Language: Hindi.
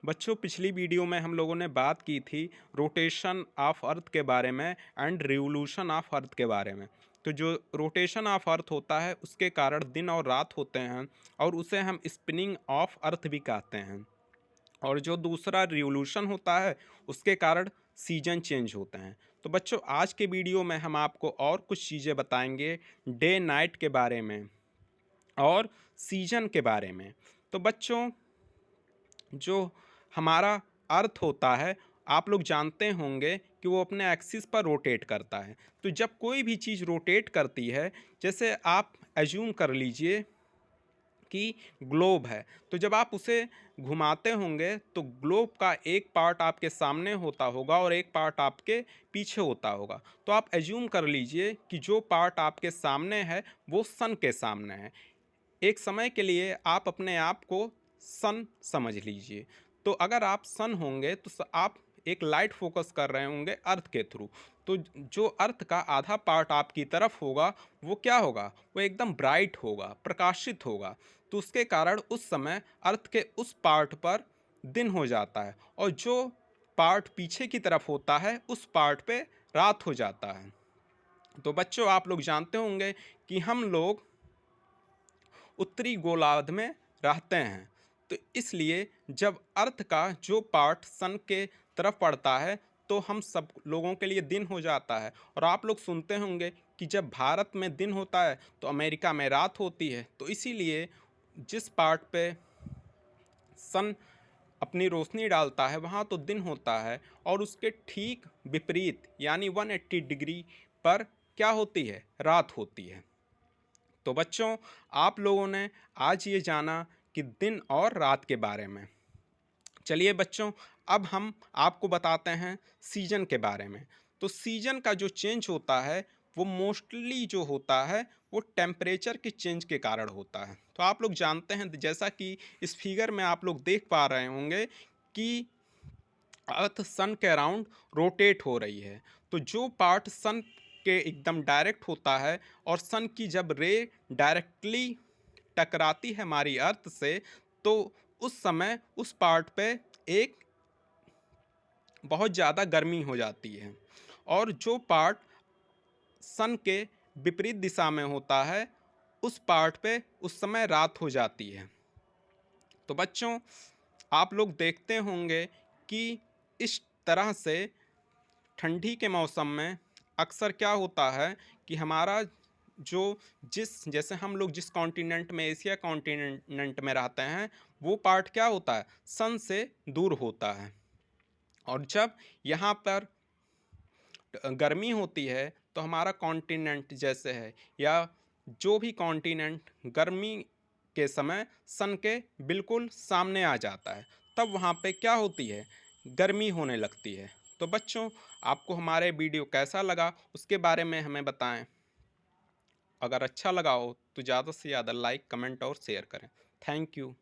बच्चों पिछली वीडियो में हम लोगों ने बात की थी रोटेशन ऑफ अर्थ के बारे में एंड रिवोल्यूशन ऑफ अर्थ के बारे में। तो जो रोटेशन ऑफ अर्थ होता है उसके कारण दिन और रात होते हैं और उसे हम स्पिनिंग ऑफ अर्थ भी कहते हैं। और जो दूसरा रिवोल्यूशन होता है उसके कारण सीजन चेंज होते हैं। तो बच्चों आज के वीडियो में हम आपको और कुछ चीज़ें बताएंगे डे नाइट के बारे में और सीजन के बारे में। तो बच्चों जो हमारा अर्थ होता है आप लोग जानते होंगे कि वो अपने एक्सिस पर रोटेट करता है। तो जब कोई भी चीज़ रोटेट करती है, जैसे आप एज्यूम कर लीजिए कि ग्लोब है, तो जब आप उसे घुमाते होंगे तो ग्लोब का एक पार्ट आपके सामने होता होगा और एक पार्ट आपके पीछे होता होगा। तो आप एज्यूम कर लीजिए कि जो पार्ट आपके सामने है वो सन के सामने है। एक समय के लिए आप अपने आप को सन समझ लीजिए। तो अगर आप सन होंगे तो आप एक लाइट फोकस कर रहे होंगे अर्थ के थ्रू। तो जो अर्थ का आधा पार्ट आपकी तरफ होगा वो क्या होगा, वो एकदम ब्राइट होगा, प्रकाशित होगा। तो उसके कारण उस समय अर्थ के उस पार्ट पर दिन हो जाता है और जो पार्ट पीछे की तरफ होता है उस पार्ट पे रात हो जाता है। तो बच्चों आप लोग जानते होंगे कि हम लोग उत्तरी गोलार्ध में रहते हैं। तो इसलिए जब अर्थ का जो पार्ट सन के तरफ पड़ता है तो हम सब लोगों के लिए दिन हो जाता है। और आप लोग सुनते होंगे कि जब भारत में दिन होता है तो अमेरिका में रात होती है। तो इसीलिए जिस पार्ट पे सन अपनी रोशनी डालता है वहाँ तो दिन होता है और उसके ठीक विपरीत यानी 180 डिग्री पर क्या होती है, रात होती है। तो बच्चों आप लोगों ने आज ये जाना कि दिन और रात के बारे में। चलिए बच्चों अब हम आपको बताते हैं सीजन के बारे में। तो सीजन का जो चेंज होता है वो मोस्टली जो होता है वो टेम्परेचर के चेंज के कारण होता है। तो आप लोग जानते हैं जैसा कि इस फिगर में आप लोग देख पा रहे होंगे कि अर्थ सन के अराउंड रोटेट हो रही है। तो जो पार्ट सन के एकदम डायरेक्ट होता है और सन की जब रे डायरेक्टली टकराती है हमारी अर्थ से तो उस समय उस पार्ट पे एक बहुत ज़्यादा गर्मी हो जाती है। और जो पार्ट सन के विपरीत दिशा में होता है उस पार्ट पे उस समय रात हो जाती है। तो बच्चों आप लोग देखते होंगे कि इस तरह से ठंडी के मौसम में अक्सर क्या होता है कि हमारा जो जिस जैसे हम लोग जिस कॉन्टिनेंट में एशिया कॉन्टिनेंट में रहते हैं वो पार्ट क्या होता है, सन से दूर होता है। और जब यहाँ पर गर्मी होती है तो हमारा कॉन्टिनेंट जैसे है या जो भी कॉन्टिनेंट गर्मी के समय सन के बिल्कुल सामने आ जाता है, तब वहाँ पे क्या होती है, गर्मी होने लगती है। तो बच्चों आपको हमारे वीडियो कैसा लगा उसके बारे में हमें बताएं। अगर अच्छा लगा हो तो ज़्यादा से ज़्यादा लाइक कमेंट और शेयर करें। Thank you.